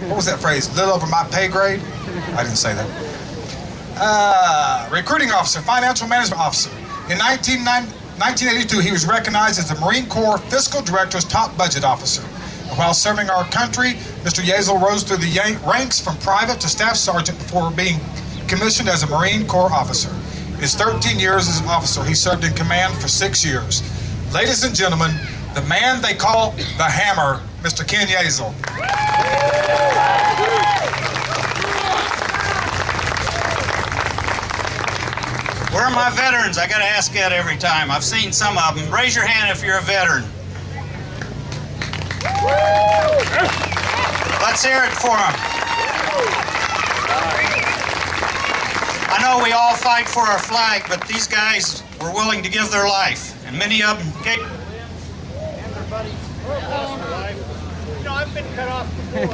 what was that phrase? A little over my pay grade? I didn't say that. Recruiting officer, financial management officer. In 1982, he was recognized as the Marine Corps Fiscal Director's top budget officer. While serving our country, Mr. Yazel rose through the ranks from private to staff sergeant before being commissioned as a Marine Corps officer. In his 13 years as an officer, he served in command for 6 years. Ladies and gentlemen, the man they call the Hammer, Mr. Ken Yazel. Where are my veterans? I got to ask that every time. I've seen some of them. Raise your hand if you're a veteran. Let's hear it for them. I know we all fight for our flag, but these guys were willing to give their life, and many of them and their buddies lost their life. You know, I've been cut off before.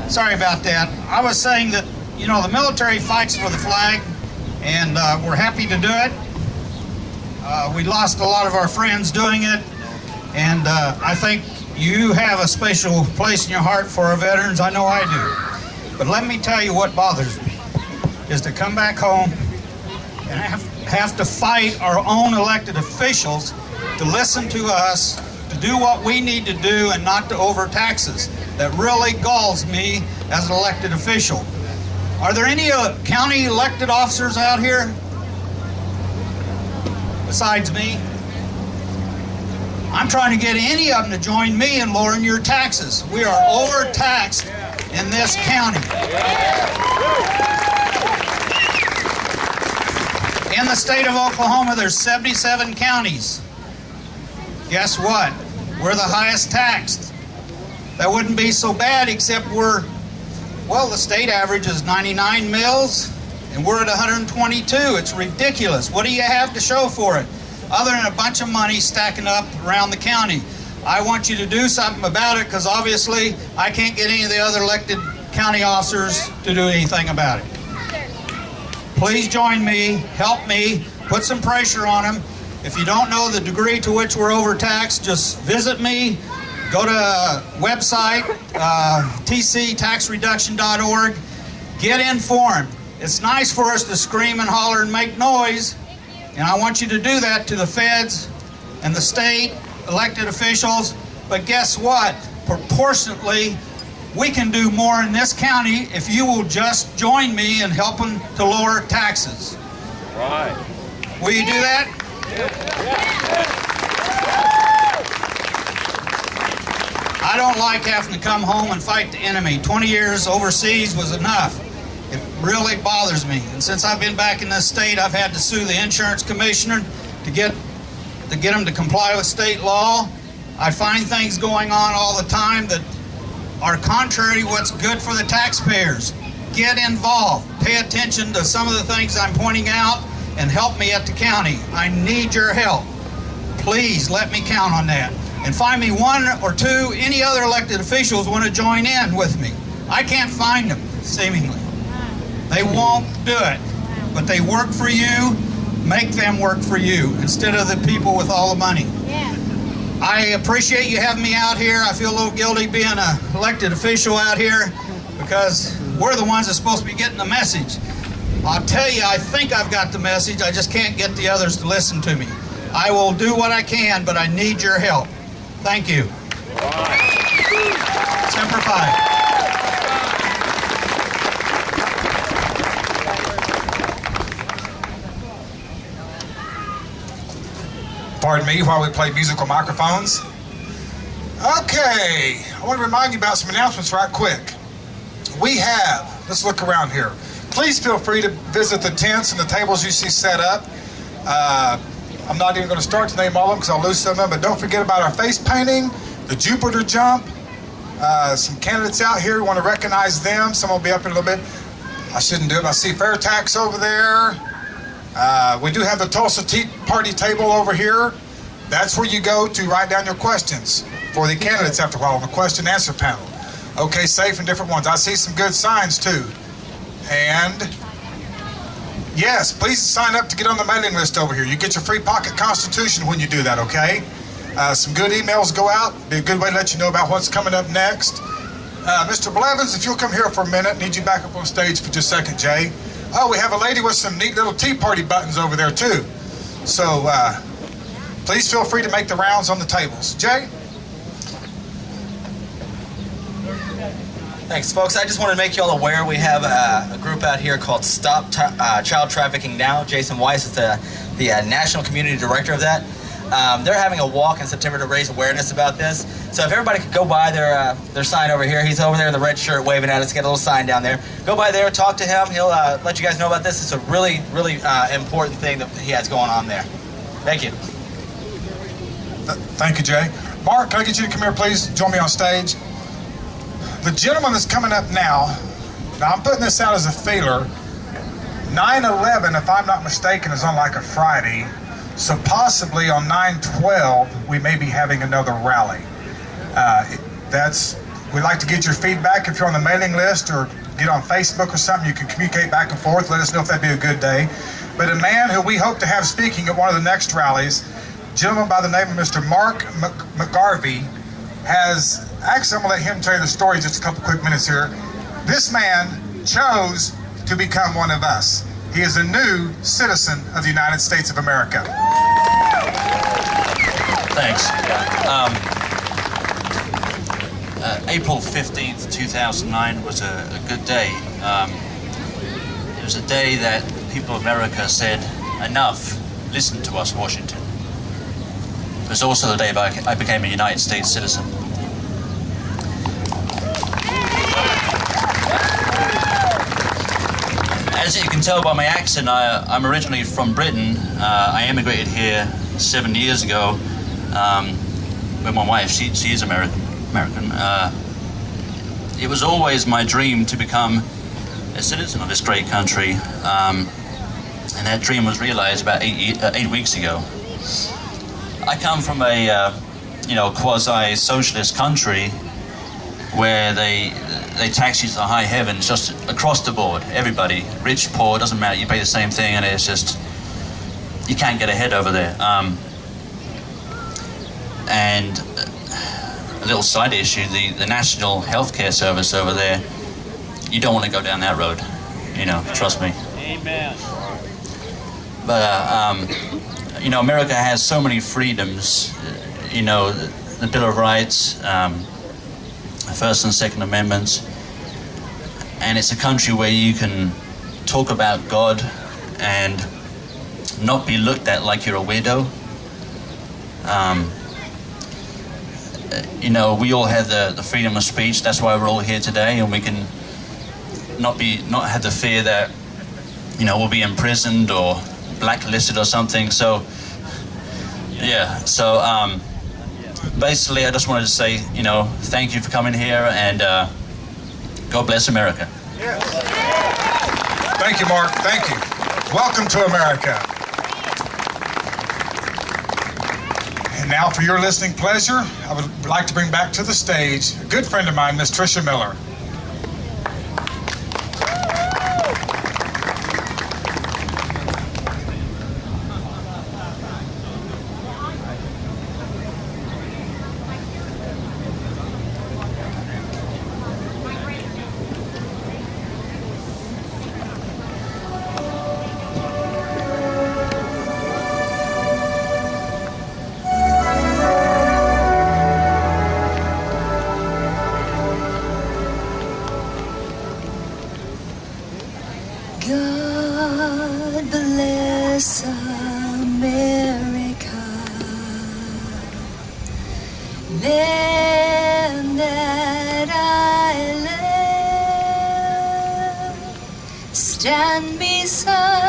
Sorry about that. I was saying that, you know, the military fights for the flag, and we're happy to do it. We lost a lot of our friends doing it, and I think you have a special place in your heart for our veterans. I know I do. But let me tell you what bothers me, is to come back home and have to fight our own elected officials to listen to us, to do what we need to do and not to overtax us. That really galls me as an elected official. Are there any county elected officers out here besides me? I'm trying to get any of them to join me in lowering your taxes. We are overtaxed in this county. In the state of Oklahoma, there's 77 counties. Guess what? We're the highest taxed. That wouldn't be so bad, except the state average is 99 mills, and we're at 122. It's ridiculous. What do you have to show for it, other than a bunch of money stacking up around the county? I want you to do something about it, because obviously I can't get any of the other elected county officers to do anything about it. Please join me, help me, put some pressure on them. If you don't know the degree to which we're overtaxed, just visit me. Go to a website, tctaxreduction.org. Get informed. It's nice for us to scream and holler and make noise, and I want you to do that to the feds and the state elected officials. But guess what? Proportionately, we can do more in this county if you will just join me in helping to lower taxes. Right. Will you do that? I don't like having to come home and fight the enemy. 20 years overseas was enough. It really bothers me. And since I've been back in this state, I've had to sue the insurance commissioner to get them to comply with state law. I find things going on all the time that are contrary to what's good for the taxpayers. Get involved. Pay attention to some of the things I'm pointing out and help me at the county. I need your help. Please let me count on that. And find me one or two, any other elected officials want to join in with me. I can't find them, seemingly. They won't do it. But they work for you. Make them work for you instead of the people with all the money. Yeah. I appreciate you having me out here. I feel a little guilty being an elected official out here because we're the ones that's supposed to be getting the message. I'll tell you, I think I've got the message. I just can't get the others to listen to me. I will do what I can, but I need your help. Thank you. Semper Fi. Pardon me while we play musical microphones. Okay, I want to remind you about some announcements right quick. Let's look around here. Please feel free to visit the tents and the tables you see set up. I'm not even going to start to name all of them because I'll lose some of them, but don't forget about our face painting, the Jupiter jump. Some candidates out here, we want to recognize them. Some will be up in a little bit. I shouldn't do it. I see Fair Tax over there. We do have the Tulsa Tea Party table over here. That's where you go to write down your questions for the candidates after a while on the question and answer panel. Okay, safe in different ones. I see some good signs too. And yes, please sign up to get on the mailing list over here. You get your free pocket Constitution when you do that, okay? Some good emails go out. Be a good way to let you know about what's coming up next. Mr. Blevins, if you'll come here for a minute, need you back up on stage for just a second, Jay. Oh, we have a lady with some neat little Tea Party buttons over there too. So please feel free to make the rounds on the tables. Jay? Thanks, folks. I just wanted to make you all aware we have a group out here called Stop Child Trafficking Now. Jason Weiss is the National Community Director of that. They're having a walk in September to raise awareness about this. So if everybody could go by their sign over here. He's over there in the red shirt waving at us. Got a little sign down there. Go by there, talk to him. He'll let you guys know about this. It's a really, really important thing that he has going on there. Thank you. Thank you, Jay. Mark, can I get you to come here, please? Join me on stage. The gentleman that's coming up now I'm putting this out as a feeler. 9/11, if I'm not mistaken, is on like a Friday. So possibly on 9/12, we may be having another rally. We'd like to get your feedback. If you're on the mailing list or get on Facebook or something, you can communicate back and forth. Let us know if that'd be a good day. But a man who we hope to have speaking at one of the next rallies, a gentleman by the name of Mr. Mark McGarvey, has, actually I'm going to let him tell you the story in just a couple quick minutes here. This man chose to become one of us. He is a new citizen of the United States of America. Thanks. April 15th, 2009 was a good day. It was a day that the people of America said, enough, listen to us, Washington. It was also the day I became a United States citizen. As you can tell by my accent, I'm originally from Britain. I immigrated here 7 years ago with my wife. She is American. It was always my dream to become a citizen of this great country, and that dream was realized about 8 weeks ago. I come from a quasi-socialist country where they tax you to the high heavens just across the board. Everybody, rich, poor, doesn't matter. You pay the same thing, and it's just you can't get ahead over there. And a little side issue: the National Healthcare Service over there. You don't want to go down that road. Trust me. Amen. But America has so many freedoms. The Bill of Rights. First and Second Amendments, and it's a country where you can talk about God and not be looked at like you're a weirdo. We all have the freedom of speech. That's why we're all here today, and we can not have the fear that we'll be imprisoned or blacklisted or something. So yeah, so basically, I just wanted to say, thank you for coming here, and God bless America. Yes. Thank you, Mark. Thank you. Welcome to America. And now, for your listening pleasure, I would like to bring back to the stage a good friend of mine, Miss Tricia Miller. God bless America, land that I love. Stand beside